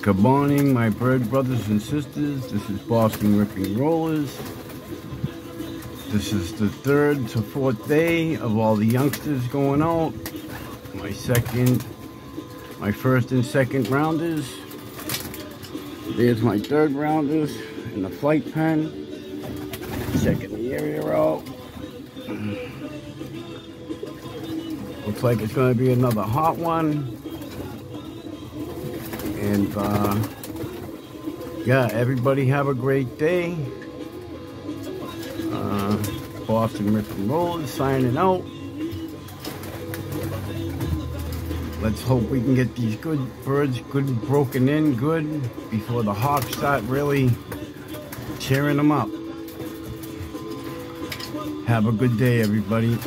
Good morning, my bird brothers and sisters. This is Boston Ripping Rollers. This is the 3rd to 4th day of all the youngsters going out. My first and second rounders. There's my 3rd rounders in the flight pen. Checking the area out. Looks like it's going to be another hot one. And yeah, everybody have a great day. Boston Ripping Rollers signing out. Let's hope we can get these good birds broken in good before the hawks start really tearing them up. Have a good day, everybody.